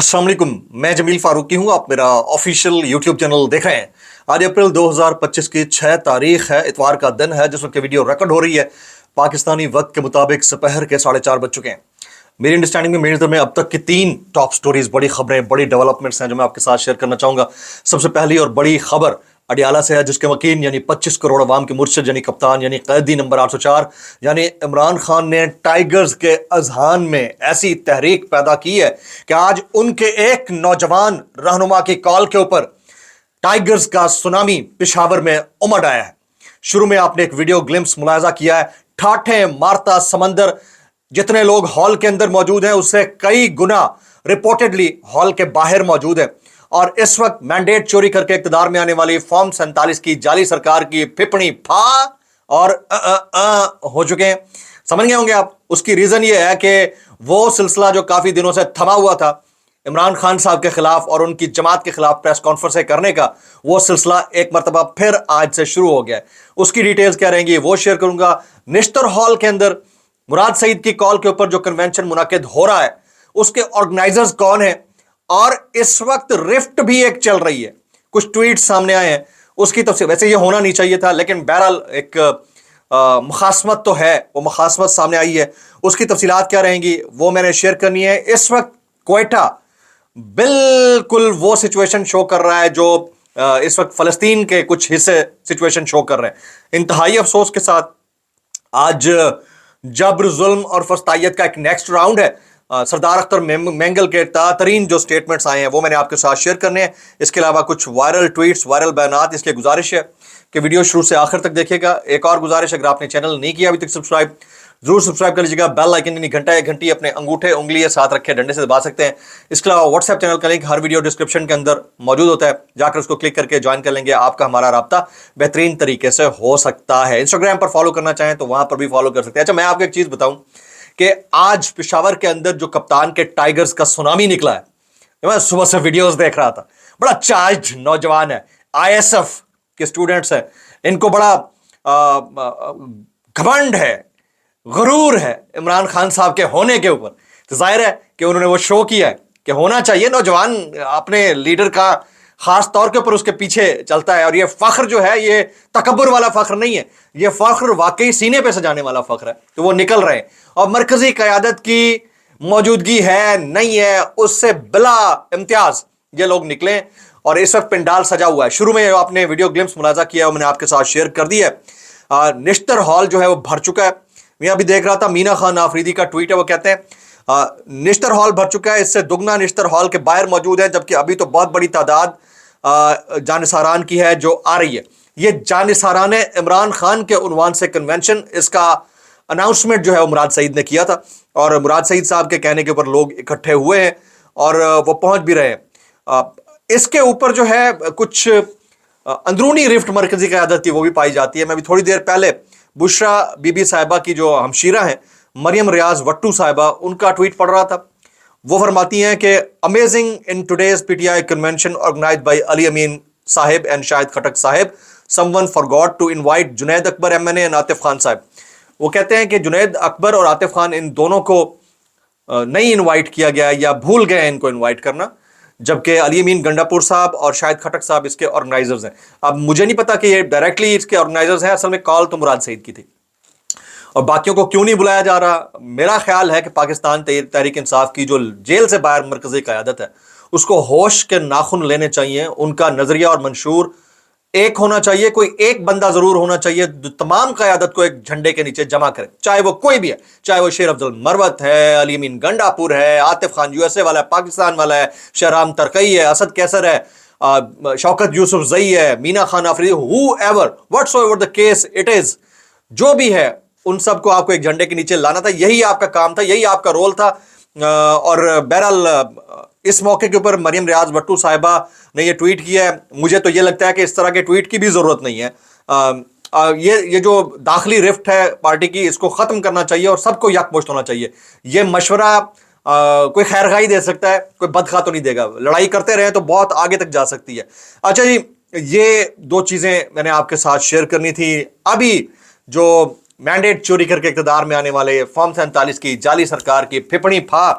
अस्सलाम वालेकुम, मैं जमील फारूकी हूँ। आप मेरा ऑफिशियल यूट्यूब चैनल देख रहे हैं। आज अप्रैल 2025 की 6 तारीख है, इतवार का दिन है जिस वक्त ये वीडियो रिकॉर्ड हो रही है। पाकिस्तानी वक्त के मुताबिक दोपहर के 4:30 बज चुके हैं। मेरी अंडरस्टैंडिंग में, मेरी नज़र में अब तक की 3 टॉप स्टोरीज, बड़ी खबरें, बड़ी डेवलपमेंट्स हैं जो मैं आपके साथ शेयर करना चाहूँगा। सबसे पहली और बड़ी खबर अडियाला से है, जिसके वकील यानी 25 करोड़ अवाम के मुर्शिद यानी कप्तान यानी कैदी नंबर 804 यानी इमरान खान ने टाइगर्स के अजहान में ऐसी तहरीक पैदा की है कि आज उनके एक नौजवान रहनुमा की कॉल के ऊपर टाइगर्स का सुनामी पेशावर में उमड़ आया है। शुरू में आपने एक वीडियो ग्लिम्स मुलाजा किया है। ठाठे मारता समंदर, जितने लोग हॉल के अंदर मौजूद हैं उससे कई गुना रिपोर्टेडली हॉल के बाहर मौजूद हैं। और इस वक्त मैंडेट चोरी करके इक्तदार में आने वाली फॉर्म 47 की जाली सरकार की फिपणी फा और हो चुके हैं। समझ गए होंगे आप। उसकी रीजन ये है कि वो सिलसिला जो काफी दिनों से थमा हुआ था इमरान खान साहब के खिलाफ और उनकी जमात के खिलाफ प्रेस कॉन्फ्रेंस करने का, वो सिलसिला एक मरतबा फिर आज से शुरू हो गया है। उसकी डिटेल्स क्या रहेंगी वो शेयर करूंगा। निश्तर हॉल के अंदर मुराद सईद की कॉल के ऊपर जो कन्वेंशन मुनाकिद हो रहा है उसके ऑर्गेनाइजर्स कौन है, और इस वक्त रिफ्ट भी एक चल रही है। कुछ ट्वीट्स सामने आए हैं, उसकी तफसील, वैसे ये होना नहीं चाहिए था लेकिन बहरहाल एक मुखासमत तो है, वो मुखासमत सामने आई है। उसकी तफसीलात क्या रहेंगी वो मैंने शेयर करनी है। इस वक्त क्वेटा बिल्कुल वो सिचुएशन शो कर रहा है जो इस वक्त फलस्तीन के कुछ हिस्से सिचुएशन शो कर रहे हैं। इंतहाई अफसोस के साथ आज जबर, जुल्म और फस्तायत का एक नेक्स्ट राउंड है। सरदार अख्तर मेंगल के तरीन जो स्टेटमेंट्स आए हैं वो मैंने आपके साथ शेयर करने हैं। इसके अलावा कुछ वायरल ट्वीट्स, वायरल बयानात, इसलिए गुजारिश है कि वीडियो शुरू से आखिर तक देखिएगा। एक और गुजारिश, अगर आपने चैनल नहीं किया अभी तक सब्सक्राइब, जरूर सब्सक्राइब कर लीजिएगा। बेल आइकन यानी घंटा या घंटी अपने अंगूठे उंगली साथ रखे डंडे से दबा सकते हैं। इसके अलावा व्हाट्सएप चैनल का लिंक हर वीडियो डिस्क्रिप्शन के अंदर मौजूद होता है, जाकर उसको क्लिक करके ज्वाइन कर लेंगे। आपका हमारा राब्ता बेहतरीन तरीके से हो सकता है। इंस्टाग्राम पर फॉलो करना चाहें तो वहां पर भी फॉलो कर सकते हैं। अच्छा, मैं आपको एक चीज बताऊं कि आज पेशावर के अंदर जो कप्तान के टाइगर्स का सुनामी निकला है, मैं सुबह से वीडियोस देख रहा था। बड़ा चार्ज नौजवान है, आईएसएफ के स्टूडेंट्स हैं, इनको बड़ा घमंड है, गुरूर है इमरान खान साहब के होने के ऊपर। तो जाहिर है कि उन्होंने वो शो किया है कि होना चाहिए, नौजवान अपने लीडर का खास तौर के ऊपर उसके पीछे चलता है। और ये फख्र जो है ये तकब्बुर वाला फख्र नहीं है, ये फख्र वाकई सीने पे सजाने वाला फख्र है। तो वो निकल रहे हैं और मरकजी क़यादत की मौजूदगी है नहीं है उससे बिला इम्तियाज ये लोग निकले और इस वक्त पंडाल सजा हुआ है। शुरू में आपने वीडियो ग्लिम्स मुलाजा किया है, मैंने आपके साथ शेयर कर दी है। निश्तर हॉल जो है वो भर चुका है। मैं अभी देख रहा था, मीना खान आफरीदी का ट्वीट है, वो कहते हैं निश्तर हॉल भर चुका है, इससे दुगना निश्तर हॉल के बाहर मौजूद है, जबकि अभी तो बहुत बड़ी तादाद जानिसारान की है जो आ रही है। ये जानिसारान इमरान खान के उन्वान से कन्वेंशन, इसका अनाउंसमेंट जो है वो मुराद सईद ने किया था और मुराद सईद साहब के कहने के ऊपर लोग इकट्ठे हुए हैं और वो पहुंच भी रहे हैं। इसके ऊपर जो है कुछ अंदरूनी रिफ्ट मरकजी क़यादत की वो भी पाई जाती है। मैं भी थोड़ी देर पहले बुशरा बीबी साहिबा की जो हमशीरा हैं मरियम रियाज वट्टू साहिबा, उनका ट्वीट पढ़ रहा था। वो फरमाती हैं कि amazing in today's PTI convention organised by Ali Amin sahib and Shahid Khattak sahib, someone forgot to invite Junaid Akbar MNA and Atif Khan sahib. वो कहते हैं कि जुनैद अकबर और आतिफ खान, इन दोनों को नहीं इनवाइट किया गया या भूल गए इनको इनवाइट करना, जबकि अली अमीन गंडापुर साहब और शाहिद खटक साहब इसके ऑर्गेनाइजर्स हैं। अब मुझे नहीं पता कि ये डायरेक्टली इसके ऑर्गेनाइजर्स हैं, असल में कॉल तो मुराद सईद की थी और बाकियों को क्यों नहीं बुलाया जा रहा। मेरा ख्याल है कि पाकिस्तान तहरीक इंसाफ की जो जेल से बाहर मरकजी क़यादत है उसको होश के नाखून लेने चाहिए। उनका नजरिया और मंशूर एक होना चाहिए। कोई एक बंदा जरूर होना चाहिए जो तमाम क़यादत को एक झंडे के नीचे जमा करे, चाहे वो कोई भी है, चाहे वो शेर अफजल मरवत है, अली अमीन गंडापुर है, आतिफ खान यूएसए वाला है, पाकिस्तान वाला है, शहराम तरकई है, असद कैसर है, शौकत यूसुफ जई है, Meena Khan Afridi, who ever whatsoever the case it is, जो भी है उन सबको आपको एक झंडे के नीचे लाना था। यही आपका काम था, यही आपका रोल था। और बहरहाल इस मौके के ऊपर मरियम रियाज भट्टू साहिबा ने ये ट्वीट किया है। मुझे तो ये लगता है कि इस तरह के ट्वीट की भी ज़रूरत नहीं है। ये जो दाखिली रिफ्ट है पार्टी की, इसको ख़त्म करना चाहिए और सबको यकमुश्त होना चाहिए। ये मशवरा कोई खैरखाई दे सकता है, कोई बदखा तो नहीं देगा। लड़ाई करते रहे तो बहुत आगे तक जा सकती है। अच्छा जी, ये 2 चीज़ें मैंने आपके साथ शेयर करनी थी। अभी जो मैंडेट चोरी करके इक़्तिदार में आने वाले फॉर्म 47 की जाली सरकार की फिपणी फा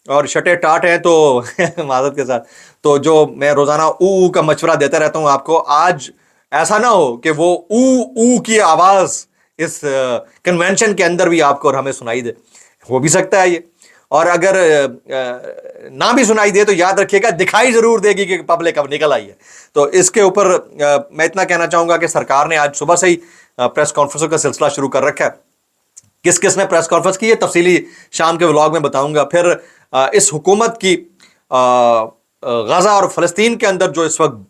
और शटे टाट हैं तो मादत के साथ, तो जो मैं रोजाना ऊ का मशवरा देता रहता हूं आपको, आज ऐसा ना हो कि वो ऊ की आवाज इस कन्वेंशन के अंदर भी आपको और हमें सुनाई दे। हो भी सकता है ये, और अगर ना भी सुनाई दे तो याद रखिएगा दिखाई जरूर देगी कि पब्लिक अब निकल आई है। तो इसके ऊपर मैं इतना कहना चाहूंगा कि सरकार ने आज सुबह से ही प्रेस कॉन्फ्रेंसों का सिलसिला शुरू कर रखा है। किस किस ने प्रेस कॉन्फ्रेंस की है तफसीली शाम के व्लॉग में बताऊंगा। फिर इस हुकूमत की गजा और फलस्तीन के अंदर जो इस वक्त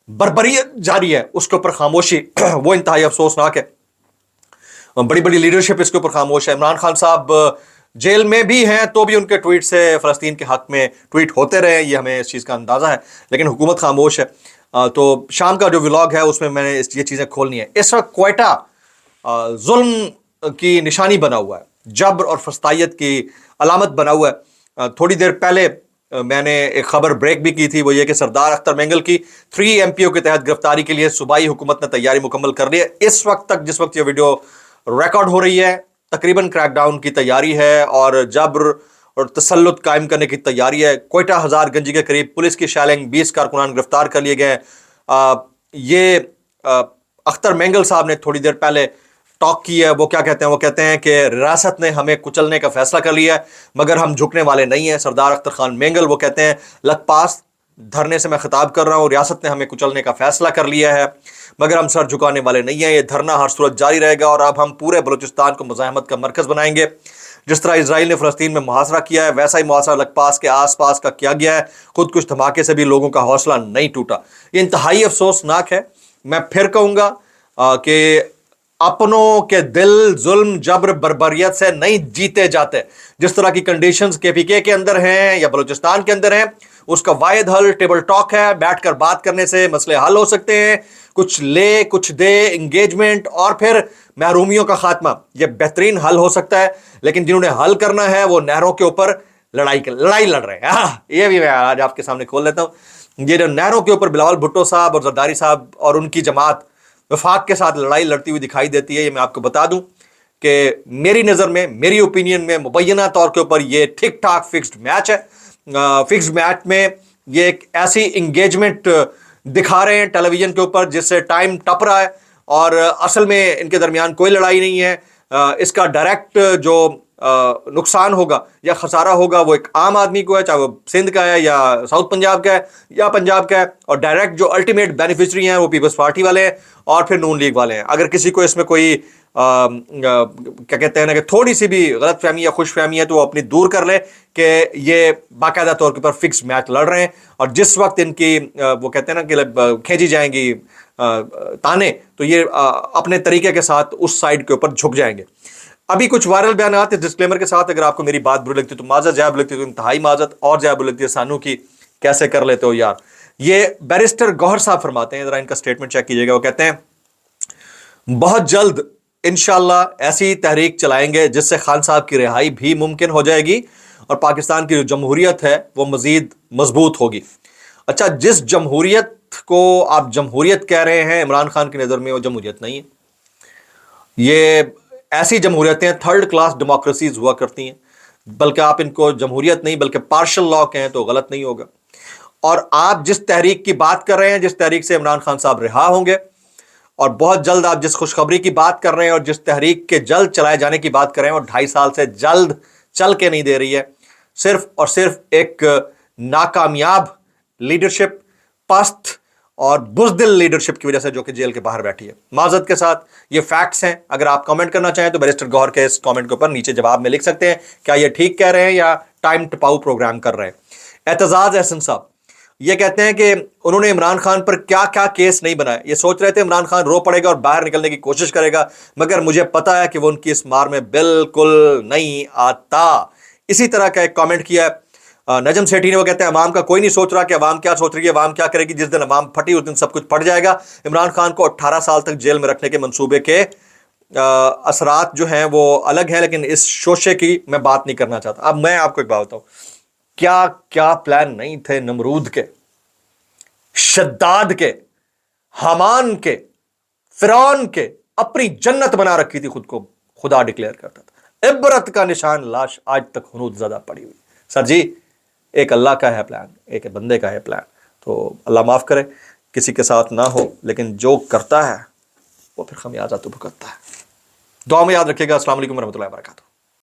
बर्बरियत जारी है उसके ऊपर खामोशी वो इंतहाई अफसोसनाक है। बड़ी बड़ी लीडरशिप इसके ऊपर खामोश है। इमरान खान साहब जेल में भी हैं तो भी उनके ट्वीट से फलस्तीन के हक में ट्वीट होते रहे, ये हमें इस चीज़ का अंदाज़ा है, लेकिन हुकूमत खामोश है। तो शाम का जो व्लॉग है उसमें मैंने ये चीज़ें खोलनी है। इस वक्त क्वेटा जुल्म की निशानी बना हुआ है, जब्र और फस्तायत की अलामत बना हुआ है। थोड़ी देर पहले मैंने एक खबर ब्रेक भी की थी, वो ये कि सरदार अख्तर मेंगल की 3 MPO के तहत गिरफ्तारी के लिए सूबाई हुकूमत ने तैयारी मुकम्मल कर ली है। इस वक्त तक जिस वक्त ये वीडियो रिकॉर्ड हो रही है तकरीबन क्रैकडाउन की तैयारी है और जब्र और तसल्लुत कायम करने की तैयारी है। क्वेटा हजारगंजी के करीब पुलिस की शैलिंग 20 कारकुनान गिरफ्तार कर लिए गए। ये अख्तर मेंगल साहब ने थोड़ी देर पहले टॉक की है। वो क्या कहते हैं? वो कहते हैं कि रियासत ने हमें कुचलने का फैसला कर लिया है मगर हम झुकने वाले नहीं हैं। सरदार अख्तर खान मेंगल वो कहते हैं लखपास धरने से मैं खिताब कर रहा हूँ, रियासत ने हमें कुचलने का फैसला कर लिया है मगर हम सर झुकाने वाले नहीं हैं। ये धरना हर सूरत जारी रहेगा और अब हम पूरे बलूचिस्तान को मुज़ाहमत का मरकज़ बनाएंगे। जिस तरह इसराइल ने फ़लस्तीन में मुहासरा किया है वैसा ही मुहासरा लखपास के आसपास का किया गया है। खुद कुछ धमाके से भी लोगों का हौसला नहीं टूटा। ये इंतहाई अफसोसनाक है। मैं फिर कहूँगा कि अपनों के दिल जुल्म जबर बर्बरियत से नहीं जीते जाते। जिस तरह की कंडीशंस KPK के अंदर हैं या बलूचिस्तान के अंदर हैं उसका वाहिद हल टेबल टॉक है। बैठकर बात करने से मसले हल हो सकते हैं, कुछ ले कुछ दे एंगेजमेंट और फिर महरूमियों का खात्मा, यह बेहतरीन हल हो सकता है। लेकिन जिन्होंने हल करना है वो नहरों के ऊपर लड़ाई लड़ रहे हैं। ये भी मैं आज आपके सामने खोल लेता हूँ। ये जो नहरों के ऊपर बिलावल भुट्टो साहब और जरदारी साहब और उनकी जमात वफाक के साथ लड़ाई लड़ती हुई दिखाई देती है। ये मैं आपको बता दूं कि मेरी नज़र में, मेरी ओपिनियन में मुबैना तौर के ऊपर ये ठीक ठाक फिक्स्ड मैच है। फिक्स्ड मैच में ये एक ऐसी इंगेजमेंट दिखा रहे हैं टेलीविजन के ऊपर जिससे टाइम टप रहा है और असल में इनके दरमियान कोई लड़ाई नहीं है। इसका डायरेक्ट जो नुकसान होगा या खसारा होगा वो एक आम आदमी को है, चाहे वो सिंध का है या साउथ पंजाब का है या पंजाब का है, और डायरेक्ट जो अल्टीमेट बेनिफिशरी हैं वो पीपल्स पार्टी वाले हैं और फिर नून लीग वाले हैं। अगर किसी को इसमें कोई क्या कहते हैं ना कि थोड़ी सी भी गलत फहमी या खुश फहमी है तो वो अपनी दूर कर ले कि ये बाकायदा तौर के ऊपर फिक्स मैच लड़ रहे हैं और जिस वक्त इनकी वो कहते हैं ना कि खींची जाएंगी ताने तो ये अपने तरीके के साथ उस साइड के ऊपर झुक जाएंगे। अभी कुछ वायरल बयान आते डिस्क्लेमर के साथ, अगर आपको मेरी बात बुरी लगती है तो माजत, ज्यादा बुरी लगती है तो इंतहाई माजत, और ज्यादा बुरी लगती है सानू की कैसे कर लेते हो यार। ये बैरिस्टर गौहर साहब फरमाते हैं, जरा इनका स्टेटमेंट चेक कीजिएगा। वो कहते हैं बहुत जल्द इंशाल्लाह ऐसी तहरीक चलाएंगे जिससे खान साहब की रिहाई भी मुमकिन हो जाएगी और पाकिस्तान की जो जमहूरियत है वो मजीद मजबूत होगी। अच्छा, जिस जमहूरियत को आप जमहूरियत कह रहे हैं इमरान खान की नज़र में वो जमहूरियत नहीं है। ये ऐसी जमहूरियतें थर्ड क्लास डेमोक्रेसीज हुआ करती हैं, बल्कि आप इनको जमहूरियत नहीं बल्कि पार्शल लॉ कहें तो गलत नहीं होगा। और आप जिस तहरीक की बात कर रहे हैं, जिस तहरीक से इमरान खान साहब रिहा होंगे, और बहुत जल्द आप जिस खुशखबरी की बात कर रहे हैं और जिस तहरीक के जल्द चलाए जाने की बात कर रहे हैं, और 2.5 साल से जल्द चल के नहीं दे रही है। सिर्फ और सिर्फ एक नाकामयाब लीडरशिप, पस्त और बुज़दिल लीडरशिप की वजह से जो कि जेल के बाहर बैठी है। माजरत के साथ ये फैक्ट्स हैं। अगर आप कमेंट करना चाहें तो बैरिस्टर गौहर के इस कमेंट के ऊपर नीचे जवाब में लिख सकते हैं क्या ये ठीक कह रहे हैं या टाइम टपाऊ प्रोग्राम कर रहे हैं। एतजाज एहसन साहब ये कहते हैं कि उन्होंने इमरान खान पर क्या क्या केस नहीं बनाए। ये सोच रहे थे इमरान खान रो पड़ेगा और बाहर निकलने की कोशिश करेगा, मगर मुझे पता है कि वो उनकी इस मार में बिल्कुल नहीं आता। इसी तरह का एक कमेंट किया है नजम सेठी ने। वो कहते हैं अवाम का कोई नहीं सोच रहा कि अवाम क्या सोच रही है, अवाम क्या करेगी। जिस दिन अवाम फटी उस दिन सब कुछ फट जाएगा। इमरान खान को 18 साल तक जेल में रखने के मंसूबे के असरात जो हैं वो अलग हैं, लेकिन इस शोशे की मैं बात नहीं करना चाहता। अब मैं आपको एक बात बताऊं, क्या क्या प्लान नहीं थे नमरूद के, शद्दाद के, हमान के, फिरौन के। अपनी जन्नत बना रखी थी, खुद को खुदा डिक्लेयर करता था। इबरत का निशान लाश आज तक हुनूद ज़दा पड़ी हुई। सर जी ایک اللہ کا ہے پلان، ایک بندے کا ہے پلان. تو اللہ معاف کرے کسی کے ساتھ نہ ہو، لیکن جو کرتا ہے وہ پھر خمیازہ تو بھگتتا ہے. دعا میں یاد رکھیے گا. السلام علیکم ورحمۃ اللہ وبرکاتہ.